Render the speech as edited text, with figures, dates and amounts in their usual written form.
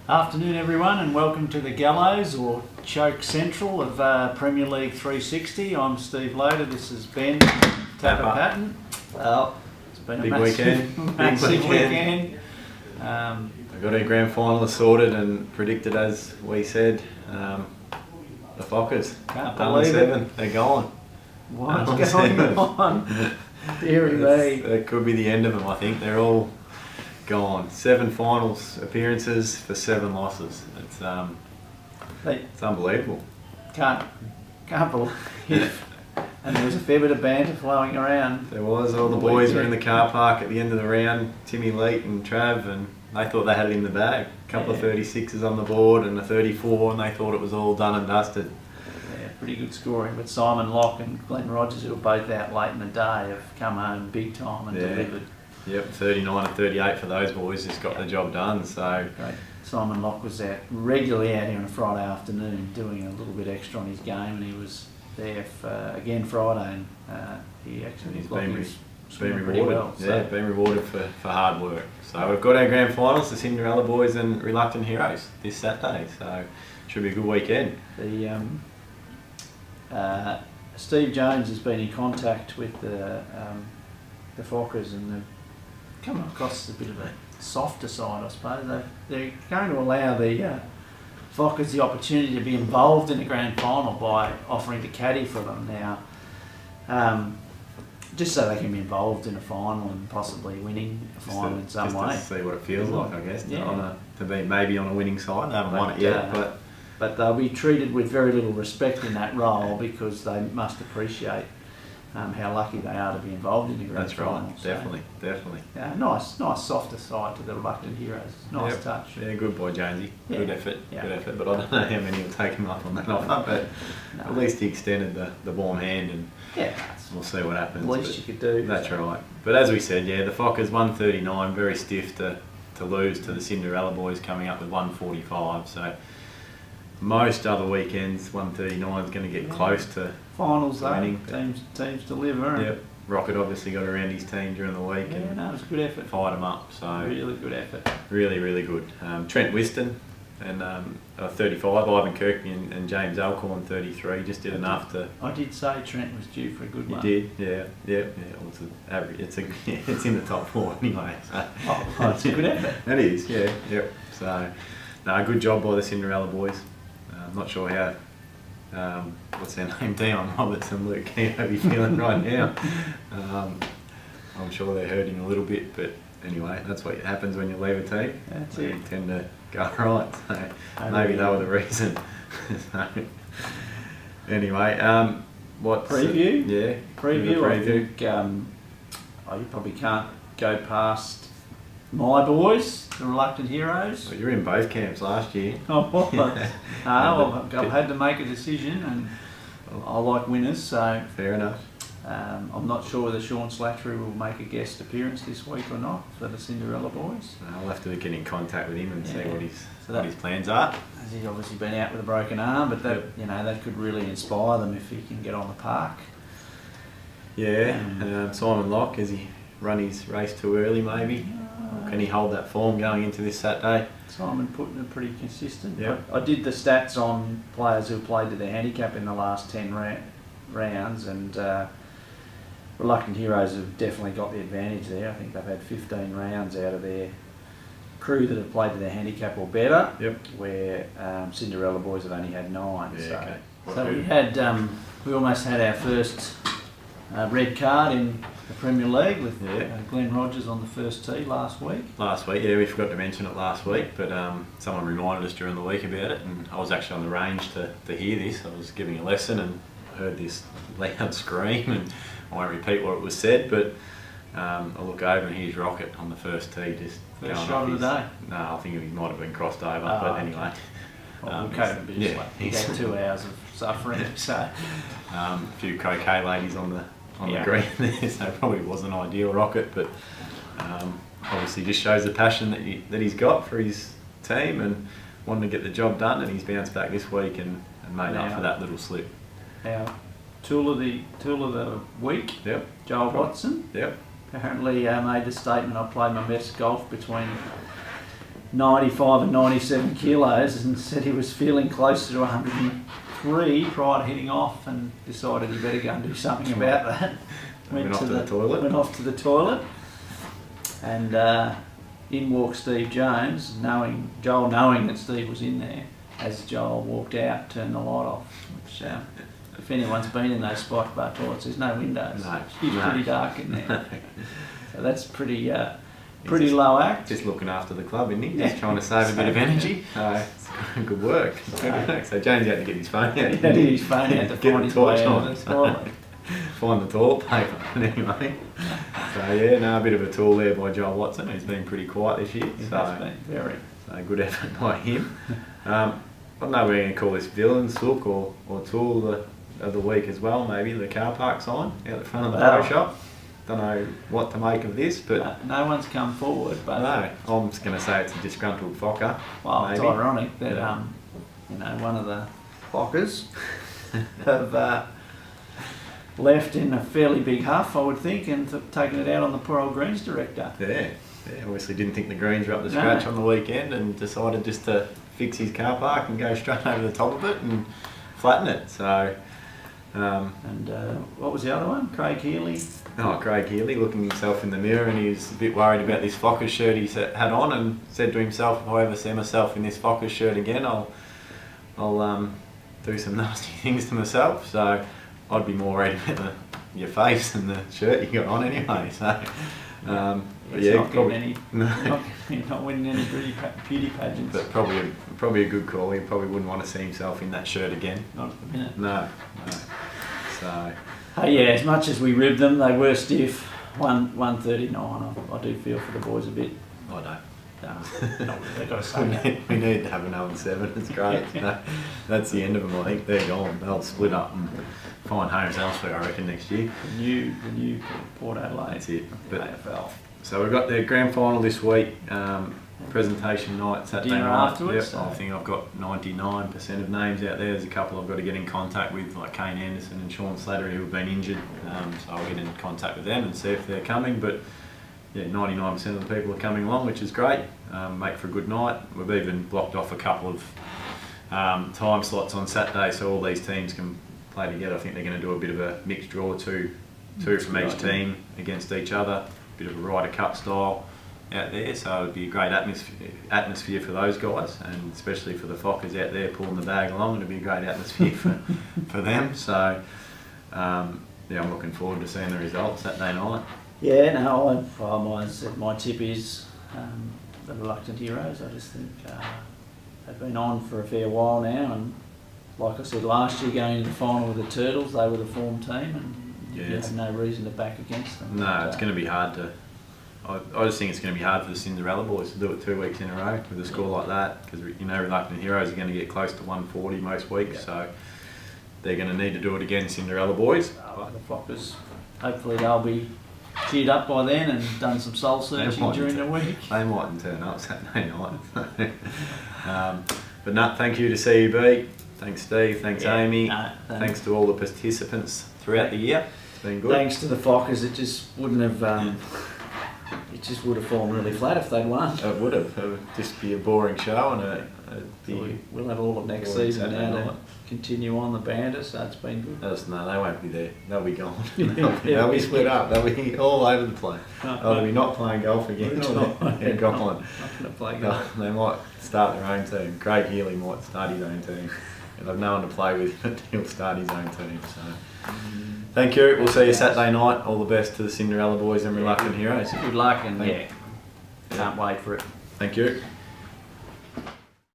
Afternoon everyone and welcome to the Gallows or Choke Central of Premier League 360. I'm Steve Loader, this is Ben Tapper Patton. Well, it's been big a massive weekend. I got our grand finalists sorted and predicted as we said. The Fockers, Can't believe it. They're gone. What's going on? Deary me. That could be the end of them, I think. They're all gone. 7 finals appearances for 7 losses. It's unbelievable. Can't believe it. And there was a fair bit of banter flowing around. There was. All the boys were in the car park at the end of the round, Timmy, Leet and Trav, and they thought they had it in the bag. A couple of 36s on the board and a 34, and they thought it was all done and dusted. Yeah, pretty good scoring. But Simon Locke and Glenn Rogers, who were both out late in the day, have come home big time and delivered. Yep, 39 and 38 for those boys, just got the job done. So great. Simon Locke was regularly out here on a Friday afternoon doing a little bit extra on his game, and he was there for, again Friday, and he's been rewarded. Well, so. Been rewarded for hard work. So we've got our grand finals, the Cinderella boys and Reluctant Heroes this Saturday. So should be a good weekend. Steve Jones has been in contact with the Fockers, and they've come across a bit of a softer side, I suppose. They're going to allow the Fockers the opportunity to be involved in the grand final by offering to caddy for them now, just so they can be involved in a final and possibly winning a final in some way. Just to see what it feels like, I guess, to be maybe on a winning side. They haven't won it yet, but they'll be treated with very little respect in that role because they must appreciate how lucky they are to be involved in the grand final. That's right, definitely. Yeah, nice softer side to the Reluctant Heroes. Nice touch. Yeah, good boy, Jonesy. Yeah. Good effort. But I don't know how many will take him up on that offer. But at least he extended the warm hand, and we'll see what happens. The least you could do. That's right. But as we said, the Fockers 139, very stiff to lose to the Cinderella boys, coming up with 145. So most other weekends, 139 is going to get close to finals though. Winning. Teams deliver. Yep. Rocket obviously got around his team during the week and it was a good effort. Fired them up. So really good effort. Really, really good. Trent Whiston and 35, Ivan Kirkby and James Alcorn 33 just did enough to. I did say Trent was due for a good one. You did, yeah. Well, it's an average. It's in the top 4 anyway. So. It's a good effort. It is, yep. So, no, good job by the Cinderella boys. I'm not sure how, what's their name, Dion Roberts and Luke Keogh be feeling right now. I'm sure they're hurting a little bit, but anyway, that's what happens when you leave a team. That's it. You tend to go right, so maybe they were the reason. So, anyway, what preview? Yeah, preview. I think you probably can't go past my boys, the Reluctant Heroes. Well, you were in both camps last year. I've had to make a decision, and I like winners, so fair enough. I'm not sure whether Sean Slattery will make a guest appearance this week or not for the Cinderella boys. I'll have to get in contact with him and see what his plans are. He's obviously been out with a broken arm, but that could really inspire them if he can get on the park. Yeah, Simon Locke, has he run his race too early maybe? Can he hold that form going into this Saturday? Simon Putin are pretty consistent. Yep. I did the stats on players who played to their handicap in the last 10 rounds, and Reluctant Heroes have definitely got the advantage there. I think they've had 15 rounds out of their crew that have played to their handicap or better, where Cinderella boys have only had 9. So we almost had our first red card in the Premier League with Glenn Rogers on the first tee last week. We forgot to mention it last week, but someone reminded us during the week about it, and I was actually on the range to hear this. I was giving a lesson and heard this loud scream, and I won't repeat what it was said, but I look over and here's Rocket on the first tee, just first shot of the day. No, I think he might have been crossed over, but anyway. He had 2 hours of suffering, so a few croquet ladies on the green there, so it probably wasn't ideal Rocket, but obviously just shows the passion that he's got for his team and wanting to get the job done, and he's bounced back this week and made up for that little slip. Our tool of the week, Joel Watson. Apparently made the statement, I played my best golf between 95 and 97 kilos and said he was feeling closer to 103 prior to heading off, and decided he better go and do something about that. Went off to the toilet. Went off to the toilet, and in walked Steve Jones, Joel knowing that Steve was in there. As Joel walked out, turned the light off. Which, if anyone's been in those spike bar toilets, there's no windows. No, It's no. pretty dark in there. So that's pretty low act. Just looking after the club, isn't he? Yeah. Just trying to save a bit of energy. It's good work. Good work. So James had to get his phone out. He had to get his phone out to Get find the his torch way out on. of the toilet. Find the toilet paper. Anyway. So yeah, no, a bit of a tool there by Joel Watson. He's been pretty quiet this year. It So, has been very. so good effort by him. I don't know if we're going to call this villain, sook or tool of the week as well, maybe the car park sign out the front of the Wow. pro shop. Don't know what to make of this, but No one's come forward, but no, I'm just going to say it's a disgruntled focker. well, it's maybe. ironic that Yeah. one of the Fockers have left in a fairly big huff, I would think, and taken it out on the poor old Greens director. Yeah, obviously didn't think the Greens were up to scratch No. on the weekend and decided just to fix his car park and go straight over the top of it and flatten it. So, And what was the other one? Craig Healy. Craig Healy looking himself in the mirror, and he was a bit worried about this Fockers shirt he had on, and said to himself, if I ever see myself in this Fockers shirt again, I'll do some nasty things to myself. So I'd be more worried about your face than the shirt you got on anyway. So, but He's yeah, not probably, getting any, not winning any beauty pageants. but probably a good call. He probably wouldn't want to see himself in that shirt again. Not at the minute. No. So, Hey, yeah, as much as we ribbed them, they were stiff. 139. I do feel for the boys a bit. I don't. They've got to say that. We need to have an 0-7. It's great. No, that's the end of them. I think they're gone. They'll split up and find homes elsewhere, I reckon, next year. The new Port Adelaide. That's it. But, AFL. so we've got the grand final this week. Presentation night, Saturday Dinner night. afterwards, Yep, I think I've got 99% of names out there. There's a couple I've got to get in contact with, like Kane Anderson and Sean Slattery, who have been injured. So I'll get in contact with them and see if they're coming. But yeah, 99% of the people are coming along, which is great. Make for a good night. We've even blocked off a couple of time slots on Saturday, so all these teams can play together. I think they're going to do a bit of a mixed draw, two from each team against each other. Bit of a Ryder Cup style out there, so it'd be a great atmosphere for those guys, and especially for the Fockers out there pulling the bag along. It'd be a great atmosphere for them. So yeah, I'm looking forward to seeing the results Saturday night. Yeah, no, my tip is the Reluctant Heroes. I just think they've been on for a fair while now, and like I said last year, going into the final with the Turtles, they were the form team, and you have no reason to back against them. No, it's going to be hard to. I just think it's going to be hard for the Cinderella boys to do it 2 weeks in a row with a score like that, because Reluctant Heroes are going to get close to 140 most weeks, so they're going to need to do it again, Cinderella boys. The Fockers, hopefully they'll be cheered up by then and done some soul searching during the week. They mightn't turn up Saturday night. But no, thank you to CUB, thanks Steve, thanks Amy, thanks to all the participants throughout the year. It's been good. Thanks to the Fockers, it just wouldn't have. It just would have fallen really flat if they'd won. It would have. It would just be a boring show, and we'll have all of next season now to continue on the banter, so it's been good. No, they won't be there. They'll be gone. They'll be split up. They'll be all over the place. They'll be not playing golf again. They're gone. Not going to play golf. They might start their own team. Craig Healy might start his own team. If they've no one to play with, he'll start his own team. So, thank you. We'll see you Saturday night. All the best to the Cinderella boys and Reluctant Heroes. Good luck, and can't wait for it. Thank you.